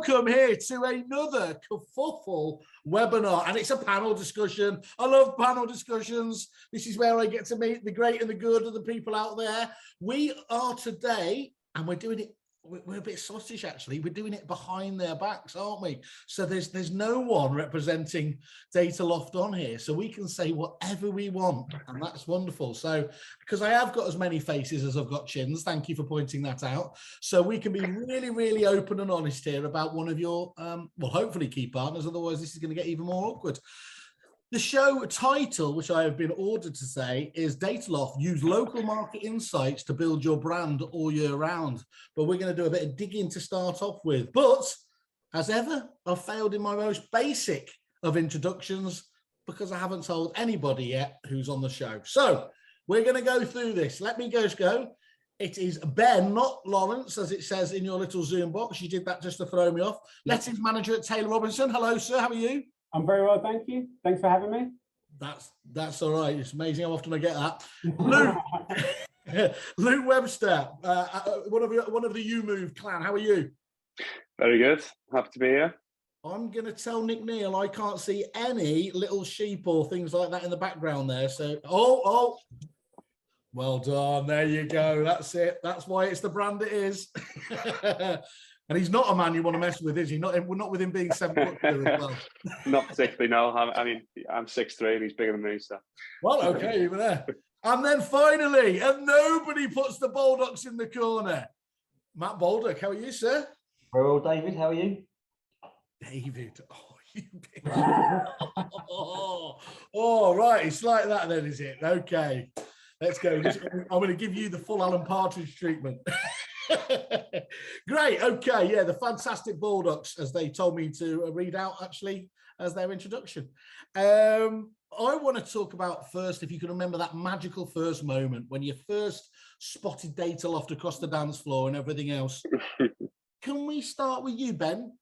welcome here to another Kerfuffle webinar, and it's a panel discussion. I love panel discussions. This is where I get to meet the great and the good of the people out there. We are today, and we're doing it, we're a bit sausage actually, we're doing it behind their backs, aren't we? So there's no one representing Dataloft on here, so we can say whatever we want, and that's wonderful. So because I have got as many faces as I've got chins, thank you for pointing that out, so we can be really open and honest here about one of your well, hopefully key partners, otherwise this is going to get even more awkward. The show title, which I have been ordered to say, is Dataloft, use local market insights to build your brand all year round. But we're going to do a bit of digging to start off with. But as ever, I've failed in my most basic of introductions because I haven't told anybody yet who's on the show. So we're going to go through this. Let me just go. It is Ben, not Lawrence, as it says in your little Zoom box. You did that just to throw me off. Lettings manager at Taylor Robinson. Hello, sir. How are you? I'm very well, thank you. Thanks for having me. That's all right. It's amazing how often I get that. Luke, Luke Webster, one of the You Move clan. How are you? Very good. Happy to be here. I'm going to tell Nick Neal I can't see any little sheep or things like that in the background there. So, oh, well done. There you go. That's it. That's why it's the brand it is. And he's not a man you want to mess with, is he? We're not with him being 7 foot as well. Not particularly, no. I mean, I'm 6'3" and he's bigger than me, so. Well, okay, you were there. And then finally, and nobody puts the Baldocs in the corner, Matt Baldock. How are you, sir? Very well, David. How are you? David. Oh, you big. Oh, right. It's like that then, is it? Okay. Let's go. I'm going to give you the full Alan Partridge treatment. Great. Okay. Yeah, the fantastic Baldocs, as they told me to read out actually as their introduction. I want to talk about first, if you can remember that magical first moment when you first spotted Dataloft across the dance floor and everything else. Can we start with you, Ben?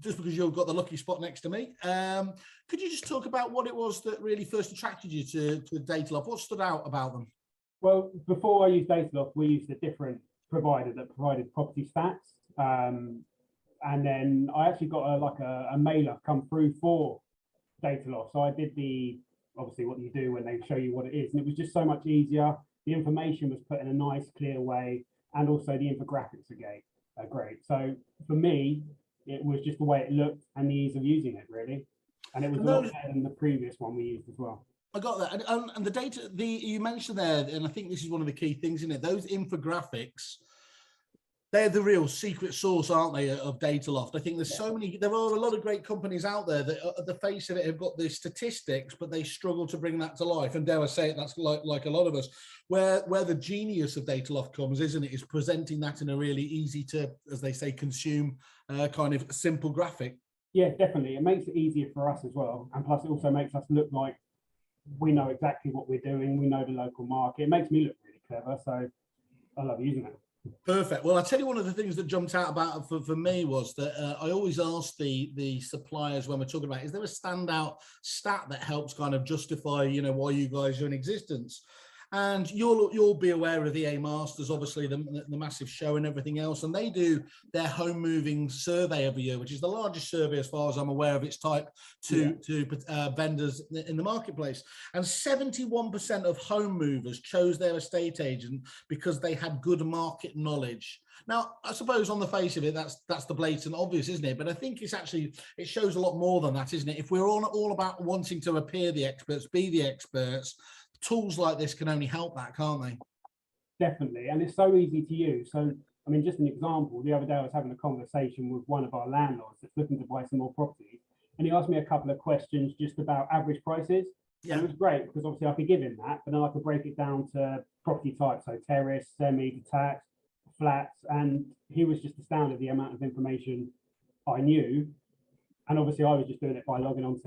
Just because you've got the lucky spot next to me. Could you just talk about what it was that really first attracted you to Dataloft? What stood out about them? Well, before I used Dataloft, we used a different provider that provided property stats. And then I actually got a mailer come through for Dataloft. So I did obviously what you do when they show you what it is. And it was just so much easier. The information was put in a nice, clear way. And also the infographics are great. So for me, it was just the way it looked and the ease of using it, really. And it was a lot better than the previous one we used as well. I got that. And the data, you mentioned there, and I think this is one of the key things in it, those infographics, they're the real secret sauce, aren't they, of Dataloft? I think there are a lot of great companies out there that at the face of it have got the statistics, but they struggle to bring that to life. And dare I say it, that's like a lot of us, where the genius of Dataloft comes, isn't it, is presenting that in a really easy to, as they say, consume kind of simple graphic. Yeah, definitely. It makes it easier for us as well. And plus it also makes us look like we know exactly what we're doing. We know the local market. It makes me look really clever. So I love using it. Perfect. Well, I'll tell you, one of the things that jumped out about for me was that I always ask the suppliers when we're talking about, is there a standout stat that helps kind of justify, why you guys are in existence? And you'll be aware of the A Masters, obviously the massive show and everything else, and they do their home moving survey every year, which is the largest survey as far as I'm aware of its type to vendors in the marketplace. And 71% of home movers chose their estate agent because they had good market knowledge. Now, I suppose on the face of it, that's the blatant obvious, isn't it? But I think it shows a lot more than that, isn't it? If we're all about wanting to appear the experts, be the experts, tools like this can only help that, can't they? Definitely. And it's so easy to use. So, I mean, just an example, the other day I was having a conversation with one of our landlords that's looking to buy some more properties. And he asked me a couple of questions just about average prices. Yeah. And it was great because obviously I could give him that, but then I could break it down to property types. So terrace, semi-detached, flats. And he was just astounded at the amount of information I knew. And obviously I was just doing it by logging onto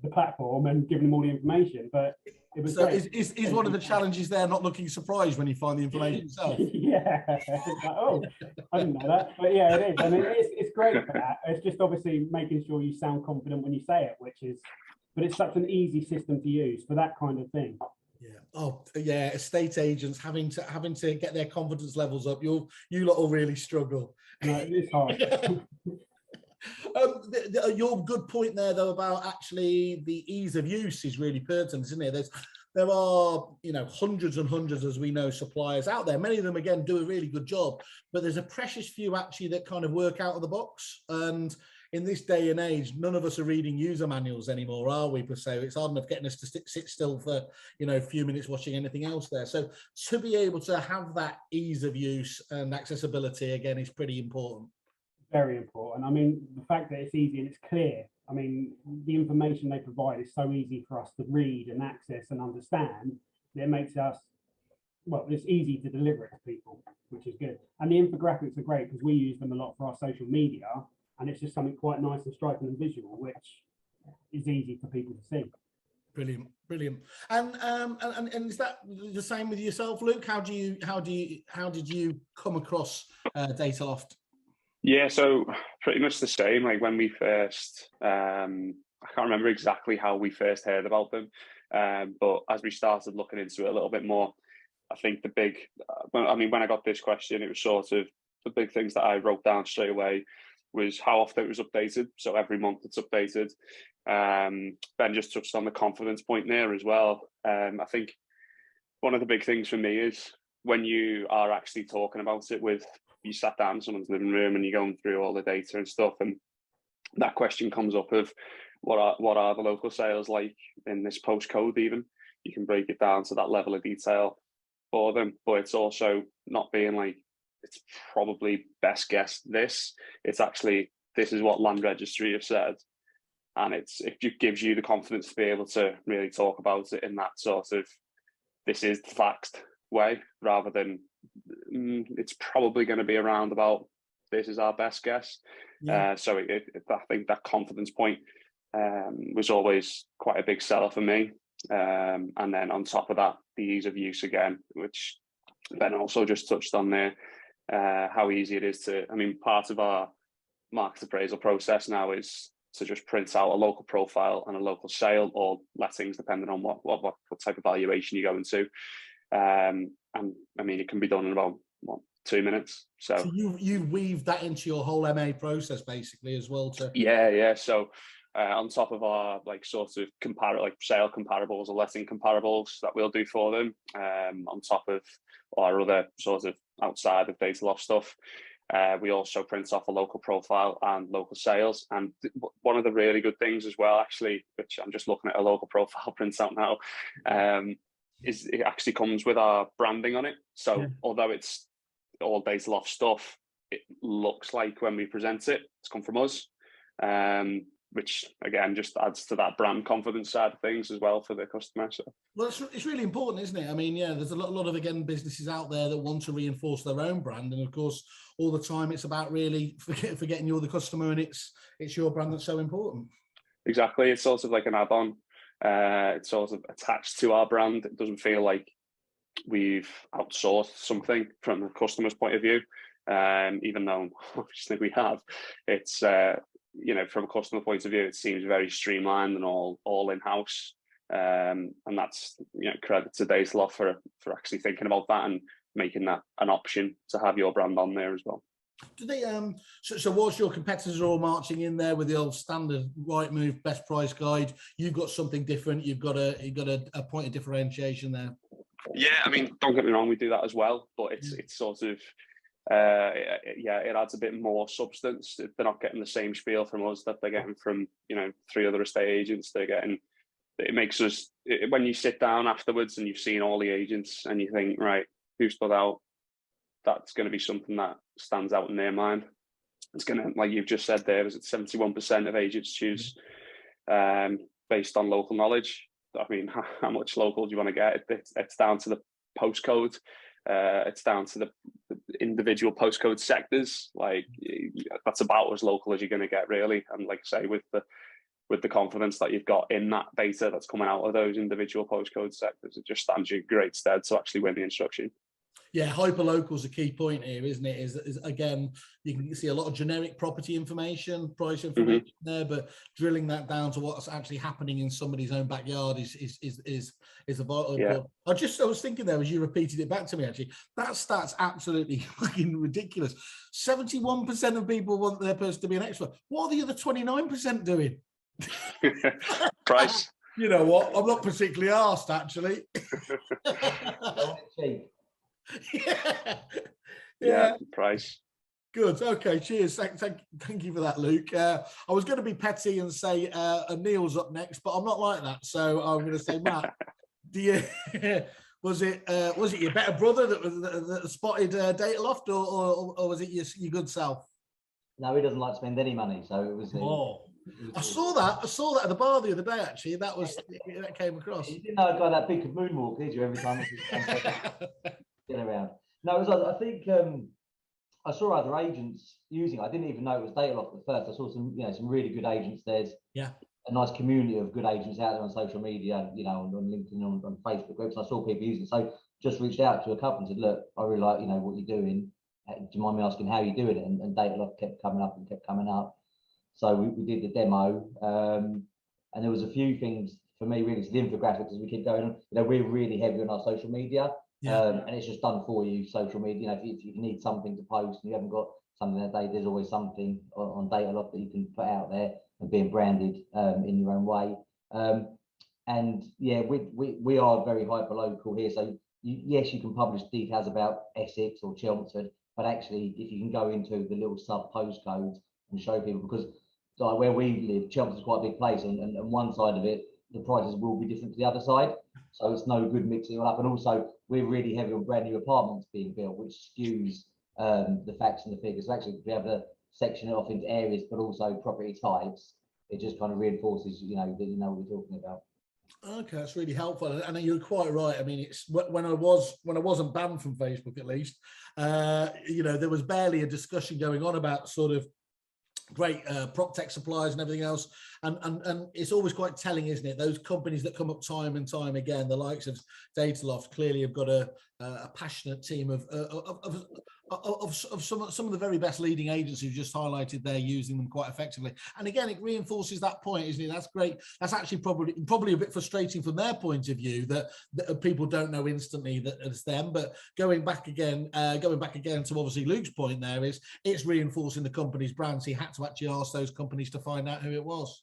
the platform and giving them all the information. But it was is one of the challenges there not looking surprised when you find the information yourself? Yeah, it's like, oh, I didn't know that. But yeah, it is. I mean, it's great for that. It's just obviously making sure you sound confident when you say it, but it's such an easy system to use for that kind of thing. Yeah. Oh, yeah. Estate agents having to get their confidence levels up. You lot will really struggle. No, it is hard. Your good point there, though, about actually the ease of use is really pertinent, isn't it? There are, hundreds and hundreds, as we know, suppliers out there. Many of them, again, do a really good job, but there's a precious few actually that kind of work out of the box. And in this day and age, none of us are reading user manuals anymore, are we? So it's hard enough getting us to sit still for, a few minutes watching anything else there. So to be able to have that ease of use and accessibility, again, is pretty important. Very important. I mean, the fact that it's easy and it's clear. I mean, the information they provide is so easy for us to read and access and understand that it makes us, well, it's easy to deliver it to people, which is good. And the infographics are great because we use them a lot for our social media, and it's just something quite nice and striking and visual, which is easy for people to see. Brilliant. And is that the same with yourself, Luke? How did you come across Dataloft? Yeah, so pretty much the same. Like when we first, I can't remember exactly how we first heard about them, but as we started looking into it a little bit more, I think when I got this question, it was sort of the big things that I wrote down straight away was how often it was updated. So every month it's updated. Ben just touched on the confidence point there as well. I think one of the big things for me is when you are actually talking about it with, you sat down in someone's living room and you're going through all the data and stuff, and that question comes up of what are the local sales like in this postcode. Even you can break it down to that level of detail for them, but it's also not being like it's probably best guess this. It's actually this is what Land Registry have said, and it gives you the confidence to be able to really talk about it in that sort of this is the facts way, rather than it's probably going to be around about this is our best guess. Yeah. So I think that confidence point was always quite a big seller for me. And then on top of that, the ease of use again, which Ben also just touched on there, how easy it is to, part of our market appraisal process now is to just print out a local profile and a local sale or lettings, depending on what type of valuation you go into. And it can be done in about 2 minutes. So you weave that into your whole MA process basically as well too. Yeah. So on top of our sort of sale comparables or letting comparables that we'll do for them, on top of our other sort of outside of Dataloft stuff, we also print off a local profile and local sales. And one of the really good things as well, actually, which I'm just looking at a local profile printout now, is it actually comes with our branding on it. So although it's all Dataloft stuff, it looks like when we present it, it's come from us, which again just adds to that brand confidence side of things as well for the customer. So, well, it's really important, isn't it? There's a lot of again businesses out there that want to reinforce their own brand, and of course, all the time it's about really forgetting you're the customer, and it's your brand that's so important. Exactly, it's sort of like an add-on. It's sort of attached to our brand. It doesn't feel like we've outsourced something from the customer's point of view, even though obviously we have. It's from a customer point of view, it seems very streamlined and all in-house, and that's credit to Dataloft for actually thinking about that and making that an option to have your brand on there as well. Do they so whilst your competitors are all marching in there with the old standard right move best price guide, you've got something different, you've got a point of differentiation there? Yeah, don't get me wrong, we do that as well, but it's sort of it adds a bit more substance. They're not getting the same spiel from us that they're getting from 3 other estate agents. It makes us, when you sit down afterwards and you've seen all the agents and you think, right, who stood out, that's going to be something that stands out in their mind. It's going to, like you've just said there, is it 71% of agents choose based on local knowledge? How much local do you want to get? It's down to the postcode. It's down to the individual postcode sectors. That's about as local as you're going to get, really. And like I say, with the confidence that you've got in that data that's coming out of those individual postcode sectors, it just stands you in great stead to actually win the instruction. Yeah, hyperlocal is a key point here, isn't it? Is again, you can see a lot of generic property information, price information there, but drilling that down to what's actually happening in somebody's own backyard is a vital important. I was thinking there as you repeated it back to me, actually, that stat's absolutely fucking ridiculous. 71% of people want their person to be an expert. What are the other 29% doing? Price. You know what? I'm not particularly arsed, actually. Yeah. Price. Good. Okay. Cheers. Thank you for that, Luke. I was going to be petty and say Neil's up next, but I'm not like that. So I'm going to say, Matt, was it your better brother that spotted Dataloft, or was it your good self? No, he doesn't like to spend any money, so it was. I saw that at the bar the other day. Actually, that came across. You didn't know a guy that big could moonwalk, did you? Every time get around. No, it was. I think I saw other agents using it. I didn't even know it was Dataloft at first. I saw some really good agents. There's a nice community of good agents out there on social media, on LinkedIn, on Facebook groups. I saw people using it, so just reached out to a couple and said, "Look, I really like what you're doing. Do you mind me asking how you're doing it?" And Dataloft kept coming up. So we did the demo, and there was a few things for me really. So the infographics, as we keep going on, we're really heavy on our social media, and it's just done for you. Social media, if you need something to post and you haven't got something that day, there's always something on Dataloft that you can put out there and being branded in your own way. And yeah, we are very hyper local here. So yes, you can publish details about Essex or Chelmsford, but actually, if you can go into the little sub postcodes and show people, because like where we live, Chelmsford's quite a big place, and one side of it, the prices will be different to the other side. So it's no good mixing it all up. And also, we're really heavy on brand new apartments being built, which skews the facts and the figures. So actually, if we have a section it off into areas, but also property types, it just kind of reinforces, that you know what we're talking about. Okay, that's really helpful, and you're quite right. I mean, it's when I wasn't banned from Facebook, at least, there was barely a discussion going on about sort of great prop tech suppliers and everything else, and it's always quite telling, isn't it? Those companies that come up time and time again, the likes of Dataloft, clearly have got a passionate team of some of the very best leading agencies you've just highlighted there, using them quite effectively. And again, it reinforces that point, isn't it? That's great. That's actually probably a bit frustrating from their point of view that people don't know instantly that it's them. But going back again to obviously Luke's point there, is it's reinforcing the company's brand. So you had to actually ask those companies to find out who it was.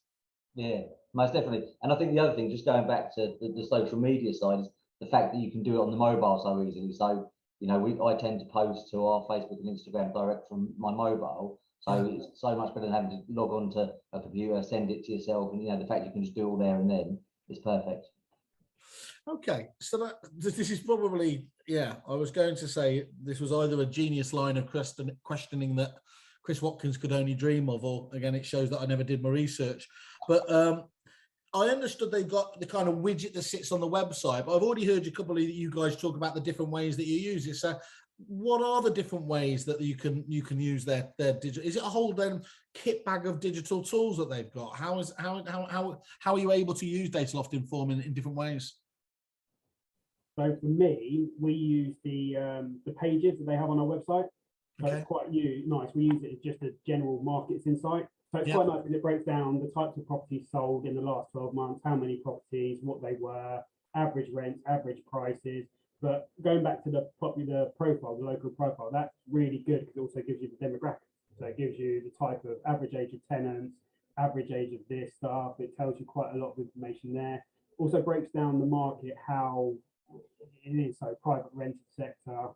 Yeah, most definitely. And I think the other thing, just going back to the social media side, is the fact that you can do it on the mobile so easily. So, I tend to post to our Facebook and Instagram direct from my mobile. So it's so much better than having to log on to a computer, send it to yourself. And, the fact you can just do it all there and then is perfect. Okay, so this is probably, I was going to say this was either a genius line of questioning that Chris Watkins could only dream of, or again, it shows that I never did my research. But I understood they've got the kind of widget that sits on the website, but I've already heard a couple of you guys talk about the different ways that you use it. So what are the different ways that you can use their digital? Is it a whole kit bag of digital tools that they've got? How are you able to use Dataloft Inform in different ways? So for me, we use the pages that they have on our website. So it's quite nice. We use it as just a general markets insight. So it's quite nice because it breaks down the types of properties sold in the last 12 months, how many properties, what they were, average rents, average prices. But going back to the popular profile, the local profile, that's really good because it also gives you the demographics. So it gives you the type of average age of tenants, average age of their staff. It tells you quite a lot of information there. Also breaks down the market, how it is. So private rented sector,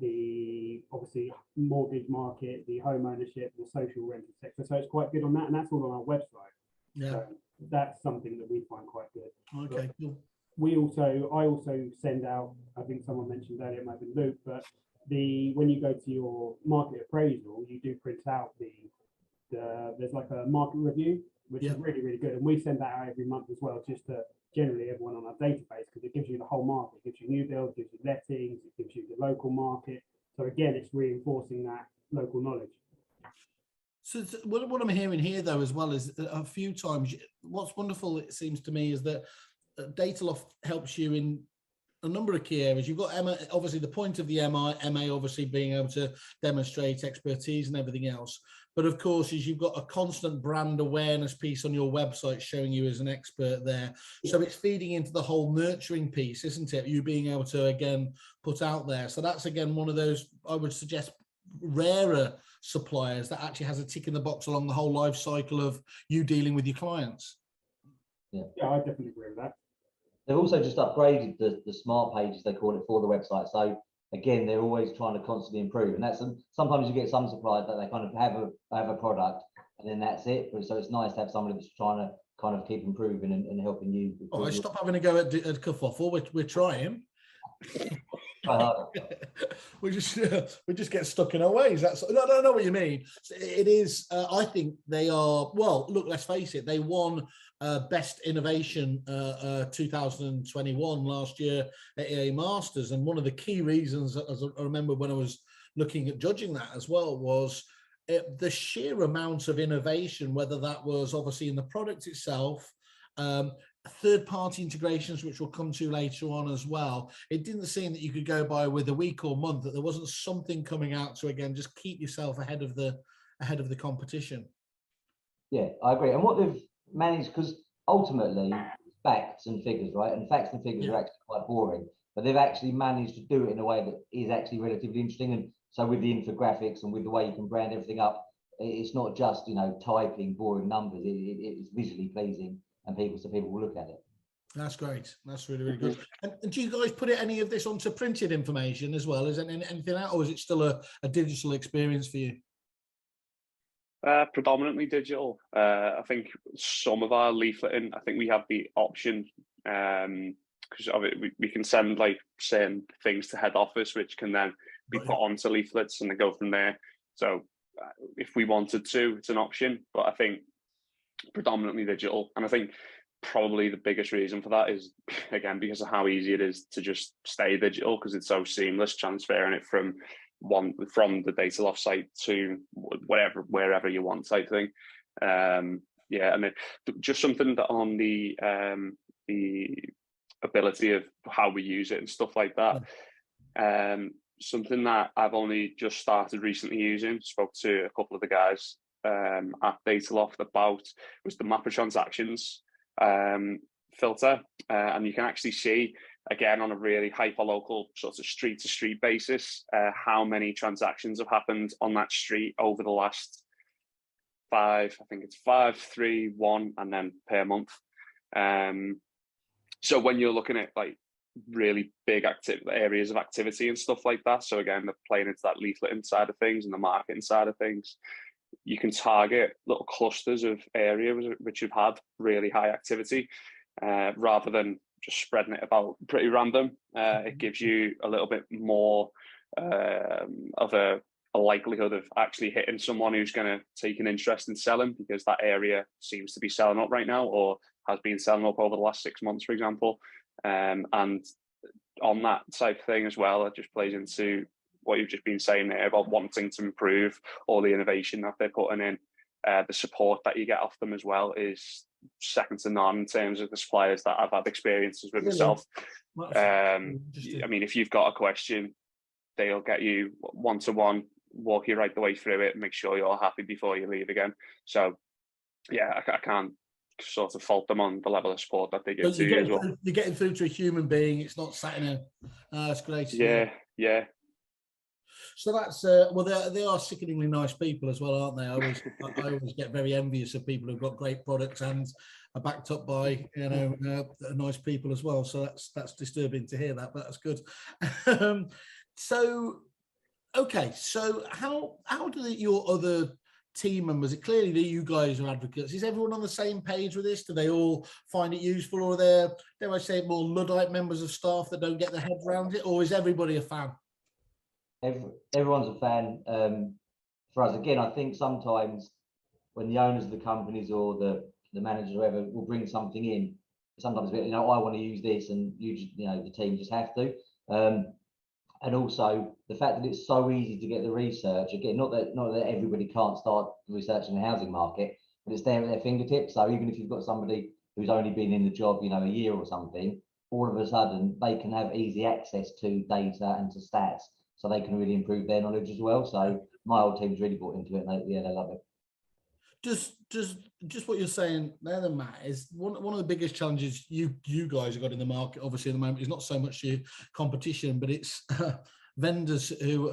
the obviously mortgage market, the home ownership, the social rented sector. So it's quite good on that, and that's all on our website. Yeah, so that's something that we find quite good. Okay, cool. I also send out, I think someone mentioned earlier, it might be Luke, but when you go to your market appraisal, you do print out there's like a market review, which is really, really good, and we send that out every month as well, just to generally everyone on our database, because it gives you the whole market. It gives you new builds, gives you lettings, it gives you the local market. So again, it's reinforcing that local knowledge. So what I'm hearing here, though, as well, is a few times, what's wonderful, it seems to me, is that Dataloft helps you in a number of key areas. You've got Emma, obviously the point of the MA obviously being able to demonstrate expertise and everything else. But of course, is you've got a constant brand awareness piece on your website showing you as an expert there. So it's feeding into the whole nurturing piece, isn't it? You being able to, again, put out there. So that's, again, one of those, I would suggest, rarer suppliers that actually has a tick in the box along the whole life cycle of you dealing with your clients. Yeah, I definitely agree with that. They've also just upgraded the smart pages, they call it, for the website. So again, they're always trying to constantly improve, and that's sometimes you get some suppliers that they kind of have a product and then that's it. So it's nice to have somebody that's trying to kind of keep improving and helping you. Oh, stop having a go at Kerfuffle. We're trying. we just get stuck in our ways. That's I don't know what you mean. It is. I think they are. Well, look. Let's face it. They won Best Innovation 2021 last year at EA Masters, and one of the key reasons, as I remember when I was looking at judging that as well, was the sheer amount of innovation. Whether that was obviously in the product itself. Third-party integrations, which we'll come to later on as well. It didn't seem that you could go by with a week or month that there wasn't something coming out to, again, just keep yourself ahead of the competition. Yeah, I agree. And what they've managed, because ultimately facts and figures, right? And facts and figures are actually quite boring, but they've actually managed to do it in a way that is actually relatively interesting. And so with the infographics and with the way you can brand everything up, it's not just, typing boring numbers. It's visually pleasing. And people will look at it. That's great. That's really, really good. And do you guys put any of this onto printed information as well? Is there anything out, or is it still a digital experience for you? Predominantly digital. I think some of our leafleting, I think we have the option because of it, we can send like certain things to head office, which can then be put onto leaflets and then go from there. So if we wanted to, it's an option. But I think predominantly digital, and I think probably the biggest reason for that is, again, because of how easy it is to just stay digital, because it's so seamless transferring it from the Dataloft site to wherever you want type thing. And then just something that on the ability of how we use it and stuff like that. Something that I've only just started recently using, spoke to a couple of the guys at Dataloft about, was the map of transactions filter, and you can actually see, again, on a really hyper-local sort of street-to-street basis, how many transactions have happened on that street over the last 5, I think it's 5, 3, 1, and then per month. So when you're looking at like really big areas of activity and stuff like that, so again, they're playing into that leafleting side of things and the marketing side of things, you can target little clusters of areas which have had really high activity, rather than just spreading it about pretty random. It gives you a little bit more of a likelihood of actually hitting someone who's going to take an interest in selling, because that area seems to be selling up right now, or has been selling up over the last 6 months, for example. And on that type of thing as well, it just plays into what you've just been saying there about wanting to improve all the innovation that they're putting in. The support that you get off them as well is second to none in terms of the suppliers that I've had experiences with myself. I mean, if you've got a question, they'll get you one-to-one, walk you right the way through it, and make sure you're happy before you leave again. So, yeah, I can't sort of fault them on the level of support that they give to you as well. You're getting through to a human being. It's not sat in a... that's great. Yeah. So that's well, they are sickeningly nice people as well, aren't they? I always get very envious of people who've got great products and are backed up by nice people as well. So that's disturbing to hear that, but that's good. So okay, so how do your other team members? It clearly that you guys are advocates. Is everyone on the same page with this? Do they all find it useful, or are there, dare I say, more Luddite members of staff that don't get their heads around it, or is everybody a fan? Everyone's a fan. For us, again, I think sometimes when the owners of the companies or the managers or whoever will bring something in, sometimes I want to use this, and the team just have to. And also the fact that it's so easy to get the research. Again, not that everybody can't start researching the housing market, but it's there at their fingertips. So even if you've got somebody who's only been in the job, a year or something, all of a sudden they can have easy access to data and to stats, so they can really improve their knowledge as well. So my whole team's really bought into it. They love it. Just what you're saying there, then, Matt, is one of the biggest challenges you guys have got in the market, obviously, at the moment, is not so much your competition, but it's vendors who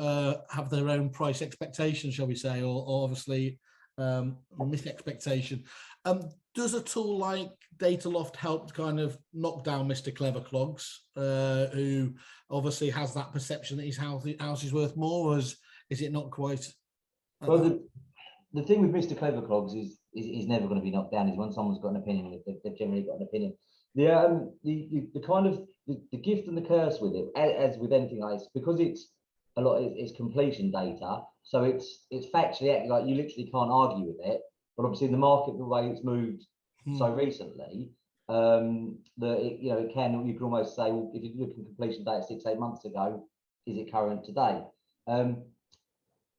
have their own price expectations, shall we say, or obviously missed expectation. Does a tool like Dataloft help kind of knock down Mr. Clever Clogs, who obviously has that perception that his house is worth more, or is it not quite? Well, the thing with Mr. Clever Clogs is never going to be knocked down. Is when someone's got an opinion, they've generally got an opinion. The kind of the gift and the curse with it, as with anything else, because it's it's completion data, so it's factually like you literally can't argue with it. But obviously, in the market, the way it's moved so recently, it can, you can almost say, well, if you look at completion data 6-8 months ago, is it current today?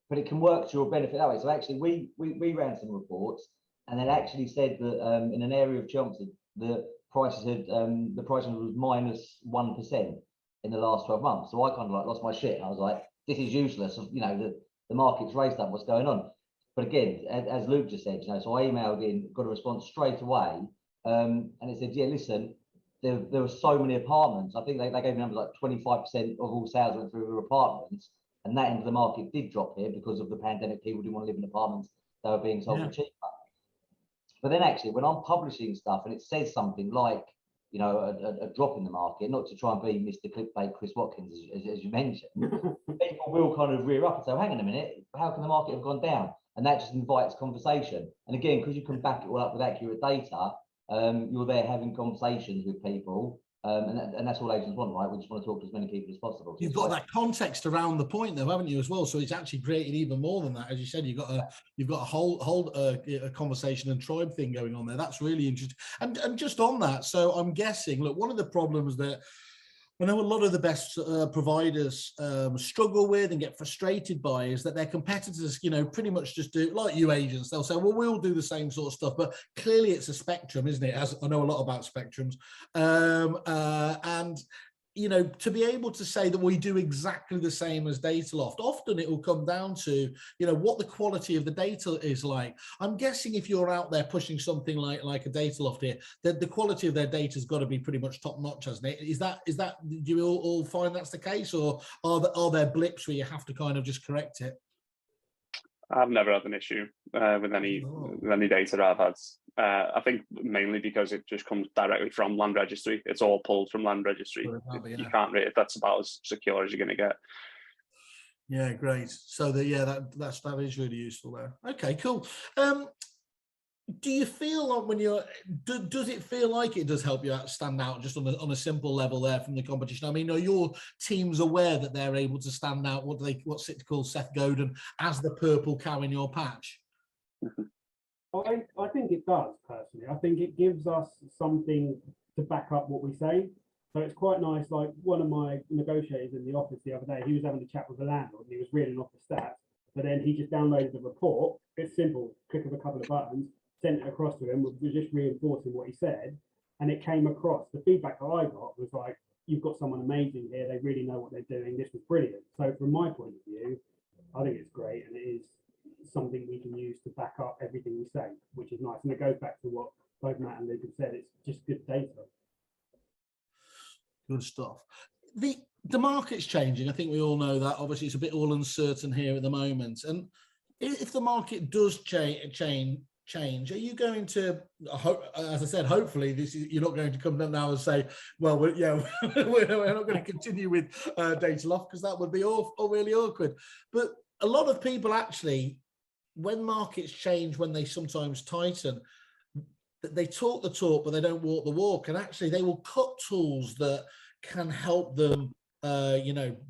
But it can work to your benefit that way. So actually, we ran some reports, and it actually said that in an area of Chelmsford, the prices the pricing was -1% in the last 12 months. So I kind of like lost my shit. I was like, this is useless. The market's raised up. What's going on? But again, as Luke just said, so I emailed in, got a response straight away, and it said, yeah, listen, there were so many apartments. I think they gave me numbers like 25% of all sales went through apartments. And that end of the market did drop here because of the pandemic. People didn't want to live in apartments. They were being sold for cheaper. But then actually, when I'm publishing stuff and it says something like, a drop in the market, not to try and be Mr. Clickbait Chris Watkins, as you mentioned, people will kind of rear up and say, hang on a minute, how can the market have gone down? And that just invites conversation. And again, because you can back it all up with accurate data, you're there having conversations with people. And that's all agents want, right? We just want to talk to as many people as possible. You've got that context around the point, though, haven't you, as well? So it's actually created even more than that. As you said, you've got a whole a conversation and tribe thing going on there. That's really interesting. And just on that, so I'm guessing, look, one of the problems that I know a lot of the best providers struggle with and get frustrated by is that their competitors, pretty much just do like you agents. They'll say, well, we'll do the same sort of stuff, but clearly it's a spectrum, isn't it? As I know a lot about spectrums, and to be able to say that we do exactly the same as Dataloft, often it will come down to, what the quality of the data is like. I'm guessing if you're out there pushing something like a Dataloft here, the quality of their data has got to be pretty much top notch, hasn't it? Is that, do you all find that's the case, or are there blips where you have to kind of just correct it? I've never had an issue with any data I've had. I think mainly because it just comes directly from Land Registry. It's all pulled from Land Registry. You can't rate it. That's about as secure as you're going to get. Yeah, great. So that is really useful there. Okay, cool. Do you feel like when does it feel like it does help you stand out just on a simple level there from the competition? I mean, are your teams aware that they're able to stand out? What's it called, Seth Godin, as the purple cow in your patch? I think it does, personally. I think it gives us something to back up what we say. So it's quite nice. Like one of my negotiators in the office the other day, he was having a chat with the landlord and he was reading off the stats, but then he just downloaded the report. It's simple, click of a couple of buttons, sent it across to him, was just reinforcing what he said, and it came across. The feedback that I got was like, you've got someone amazing here, they really know what they're doing, this was brilliant. So from my point of view, I think it's great, and it is something we can use to back up everything we say, which is nice. And it goes back to what both Matt and Luke have said, it's just good data. Good stuff. The market's changing. I think we all know that. Obviously, it's a bit all uncertain here at the moment. And if the market does change, are you going to, as I said, hopefully you're not going to come down now and say, well, we're not going to continue with Dataloft, because that would be really awkward. But a lot of people actually, when markets change, when they sometimes tighten, they talk the talk, but they don't walk the walk. And actually, they will cut tools that can help them,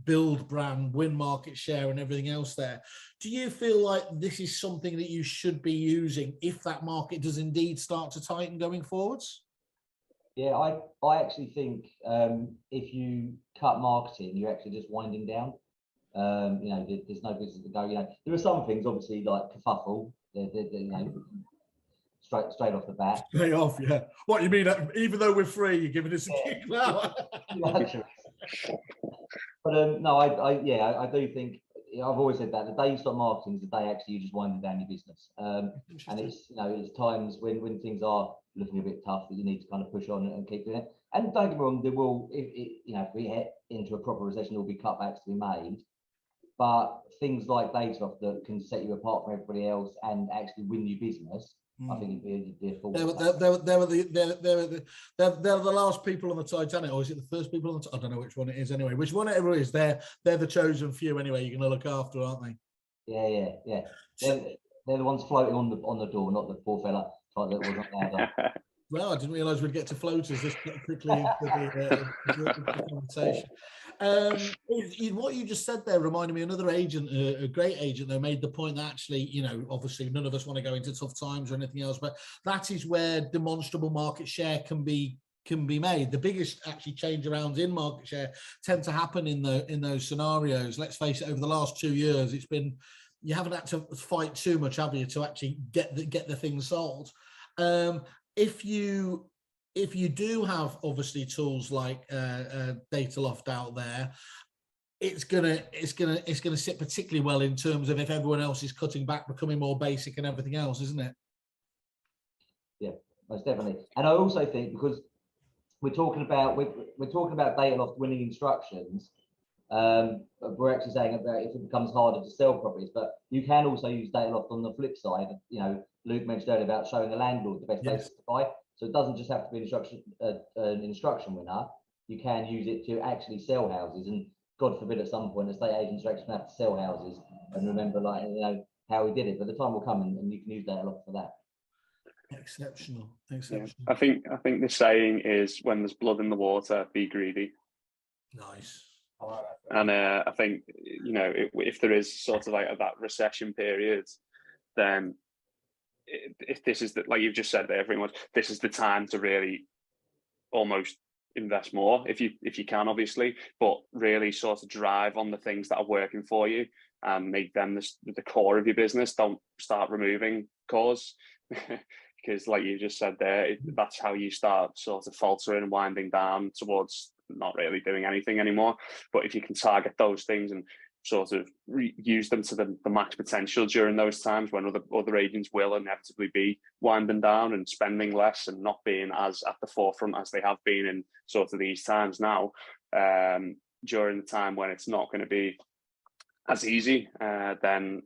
build brand, win market share, and everything else there. Do you feel like this is something that you should be using if that market does indeed start to tighten going forwards? Yeah, I actually think if you cut marketing, you're actually just winding down. There's no business to go. There are some things, obviously, like Kerfuffle, straight off the bat. Straight off, yeah. What you mean? Even though we're free, you're giving us a kick now. But no, I do think I've always said that the day you stop marketing is the day actually you just winding down your business. And it's it's times when things are looking a bit tough that you need to kind of push on and keep doing it. And don't get me wrong, there will if we head into a proper recession, there will be cutbacks to be made. But things like Dataloft that can set you apart from everybody else and actually win you business, I think it'd be a full. They're the last people on the Titanic, or is it the first people on the? I don't know which one it is. Anyway, which one it ever is, they're the chosen few. Anyway, you're going to look after, aren't they? Yeah. They're the ones floating on the door, not the poor fella that wasn't there. Well, I didn't realise we'd get to floaters this quickly into the conversation. What you just said there reminded me of another agent, a great agent, though, made the point that actually, obviously none of us want to go into tough times or anything else, but that is where demonstrable market share can be made. The biggest actually change arounds in market share tend to happen in those scenarios. Let's face it, over the last 2 years, it's been, you haven't had to fight too much, have you, to actually get the thing sold. If you do have obviously tools like Dataloft out there, it's gonna sit particularly well in terms of if everyone else is cutting back, becoming more basic and everything else, isn't it? Yeah, most definitely. And I also think because we're talking about Dataloft winning instructions, we're actually saying about if it becomes harder to sell properties, but you can also use Dataloft on the flip side. Luke mentioned earlier about showing the landlord the best places to buy. So it doesn't just have to be an instruction winner. You can use it to actually sell houses, and God forbid at some point estate agents are actually going to have to sell houses and remember how he did it. But the time will come and you can use Dataloft for that. Exceptional. Yeah. I think the saying is, when there's blood in the water, be greedy. Nice. And I think if there is sort of like that recession period, then if this is like you've just said there, everyone, this is the time to really almost invest more if you can, obviously, but really sort of drive on the things that are working for you and make them the core of your business. Don't start removing cores because, like you just said there, that's how you start sort of faltering and winding down towards not really doing anything anymore. But if you can target those things and sort of use them to the max potential during those times when other agents will inevitably be winding down and spending less and not being as at the forefront as they have been in sort of these times now, during the time when it's not going to be as easy, then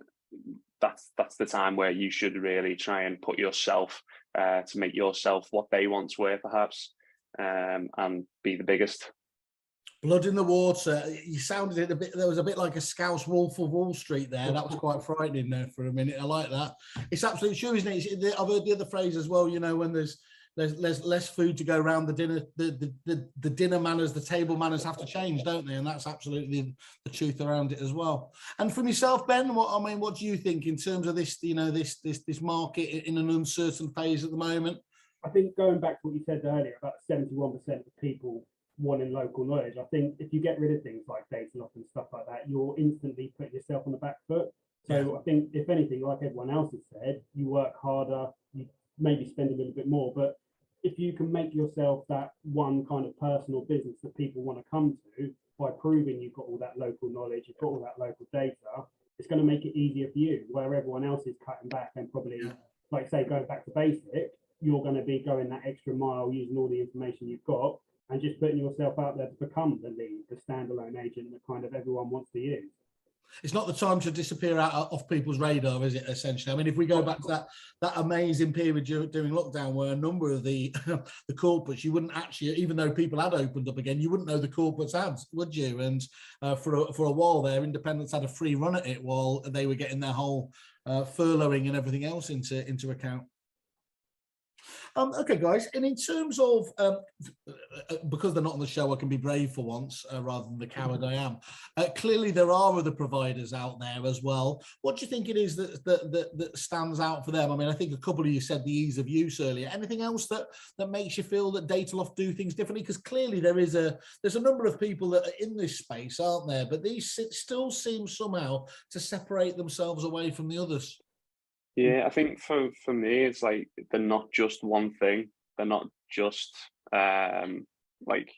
that's the time where you should really try and put yourself to make yourself what they once were, perhaps, and be the biggest. Blood in the water. You sounded it a bit. There was a bit like a Scouse Wolf of Wall Street there. That was quite frightening there for a minute. I like that. It's absolutely true, isn't it? I've heard the other phrase as well. When there's less food to go around, the dinner manners, the table manners have to change, don't they? And that's absolutely the truth around it as well. And from yourself, Ben, what do you think in terms of this? This market in an uncertain phase at the moment. I think going back to what you said earlier about 71% of people wanting local knowledge, I think if you get rid of things like Dataloft and stuff like that, you're instantly putting yourself on the back foot. So I think, if anything, like everyone else has said, you work harder, you maybe spend a little bit more, but if you can make yourself that one kind of personal business that people want to come to by proving you've got all that local knowledge, you've got all that local data, it's going to make it easier for you, where everyone else is cutting back and probably, like say, going back to basic, you're going to be going that extra mile using all the information you've got and just putting yourself out there to become the lead, the standalone agent that kind of everyone wants to use. It's not the time to disappear off people's radar, is it, essentially? I mean, if we go back to that amazing period during lockdown where a number of the corporates, you wouldn't actually, even though people had opened up again, you wouldn't know the corporates ads, would you? And for a while there, independents had a free run at it while they were getting their whole furloughing and everything else into account. Okay, guys, and in terms of, because they're not on the show, I can be brave for once rather than the coward I am. Clearly, there are other providers out there as well. What do you think it is that stands out for them? I mean, I think a couple of you said the ease of use earlier. Anything else that makes you feel that Dataloft do things differently? Because clearly there's a number of people that are in this space, aren't there? But these still seem somehow to separate themselves away from the others. Yeah, I think for me, it's like they're not just one thing. They're not just like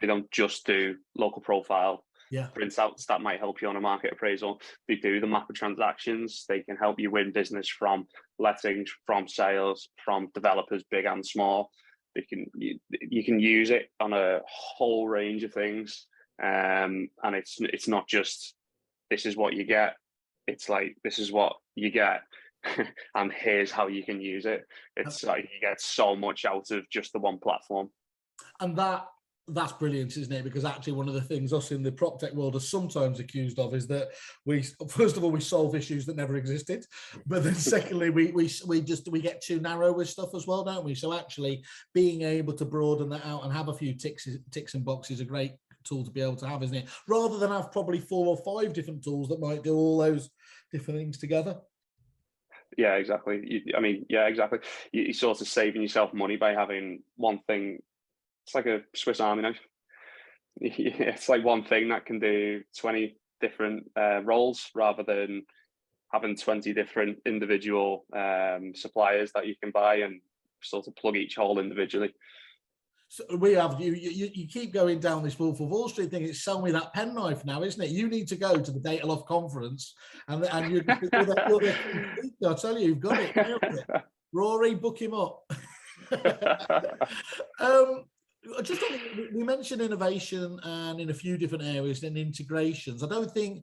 they don't just do local profile printouts that might help you on a market appraisal. They do the map of transactions. They can help you win business from lettings, from sales, from developers, big and small. You can use it on a whole range of things, and it's not just this is what you get. It's like this is what you get, and here's how you can use it. It's like you get so much out of just the one platform. And that's brilliant, isn't it? Because actually one of the things us in the prop tech world are sometimes accused of is that we first of all we solve issues that never existed, but then secondly we get too narrow with stuff as well, don't we? So actually being able to broaden that out and have a few ticks and boxes is a great tool to be able to have, isn't it? Rather than have probably 4 or 5 different tools that might do all those different things together. Yeah, exactly. Exactly. You're sort of saving yourself money by having one thing. It's like a Swiss Army knife. It's like one thing that can do 20 different roles rather than having 20 different individual suppliers that you can buy and sort of plug each hole individually. So we have you keep going down this Wolf of Wall Street thing. It's sell me that penknife now, isn't it? You need to go to the Dataloft conference and you're the I tell you, you've got it. Rory, book him up. Just we mentioned innovation and in a few different areas and integrations. I don't think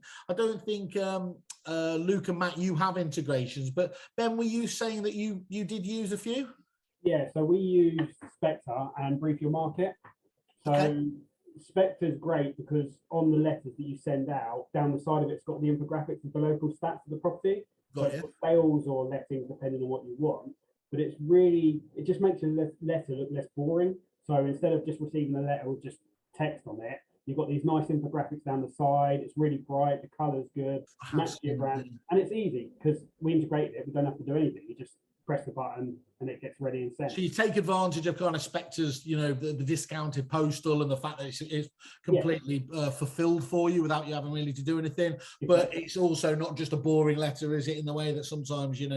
Luke and Matt, you have integrations, but Ben, were you saying that you did use a few? Yeah, so we use Spectre and Brief Your Market. So Spectre's great because on the letters that you send out, down the side of it's got the infographics of the local stats of the property. So for sales or lettings, depending on what you want. But it just makes your letter look less boring. So instead of just receiving a letter with just text on it, you've got these nice infographics down the side. It's really bright. The color's good. Match your brand, and it's easy because we integrated it. We don't have to do anything. You just press the button and it gets ready and sent. So you take advantage of kind of Spectre's, the discounted postal and the fact that it's completely fulfilled for you without you having really to do anything. Exactly. But it's also not just a boring letter, is it? In the way that sometimes you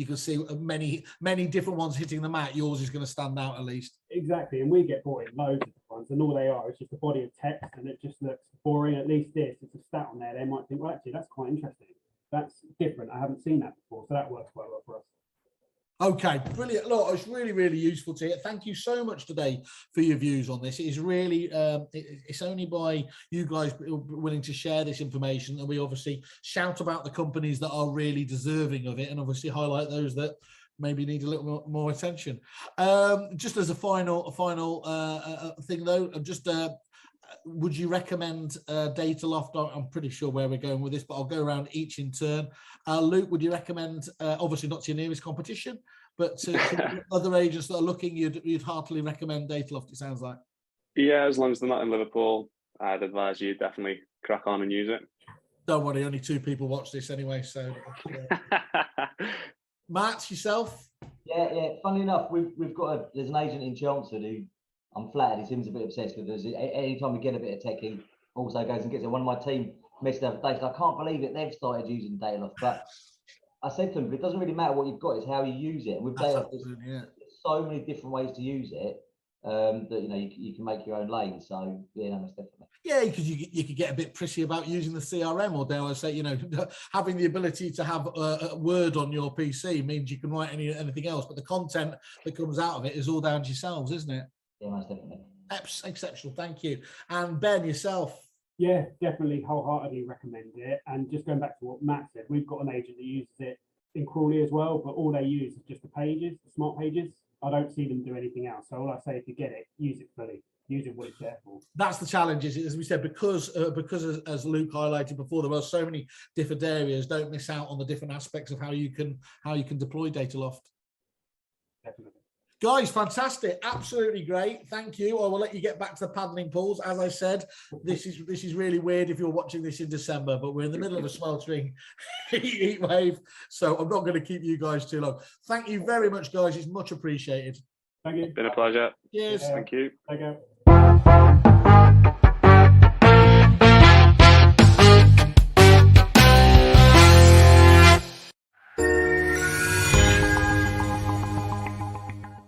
can see many different ones hitting the mat. Yours is going to stand out at least. Exactly, and we get brought in loads of ones, and all they are is just a body of text, and it just looks boring. At least it's a stat on there. They might think, well, actually, that's quite interesting. That's different. I haven't seen that before, so that works quite well for us. Okay, brilliant. Look, it's really, really useful to hear. Thank you so much today for your views on this. It is really, it's only by you guys willing to share this information that we obviously shout about the companies that are really deserving of it and obviously highlight those that maybe need a little more attention. Just as a final thing though, would you recommend Dataloft? I'm pretty sure where we're going with this, but I'll go around each in turn. Luke, would you recommend, obviously not to your nearest competition, but to other agents that are looking, you'd heartily recommend Dataloft, it sounds like? Yeah, as long as they're not in Liverpool, I'd advise you definitely crack on and use it. Don't worry, only 2 people watch this anyway, so... Matt, yourself? Yeah. Funny enough, there's an agent in Chelmsford who I'm flattered he seems a bit obsessed with us. Anytime we get a bit of tech, he also goes and gets it. One of my team messaged the other day, so I can't believe it. They've started using Dataloft, but I said to them, it doesn't really matter what you've got; it's how you use it. And with Dataloft, there's so many different ways to use it that you can make your own lane. So most definitely. Yeah, because you could get a bit prissy about using the CRM, or dare I say, having the ability to have a Word on your PC means you can write anything else, but the content that comes out of it is all down to yourselves, isn't it? Yeah, most definitely. Exceptional, thank you. And Ben, yourself? Yeah, definitely wholeheartedly recommend it. And just going back to what Matt said, we've got an agent that uses it in Crawley as well, but all they use is just the pages, the smart pages. I don't see them do anything else. So all I say, if you get it, use it fully. Use it what it's there for. That's the challenge, is as we said, because as Luke highlighted before, there are so many different areas. Don't miss out on the different aspects of how you can deploy Dataloft. Definitely. Guys, fantastic, absolutely great. Thank you. I will let you get back to the paddling pools. As I said, this is really weird if you're watching this in December, but we're in the middle of a sweltering heat wave, so I'm not going to keep you guys too long. Thank you very much, guys. It's much appreciated. Thank you. It's been a pleasure. Cheers. Thank you. Thank you.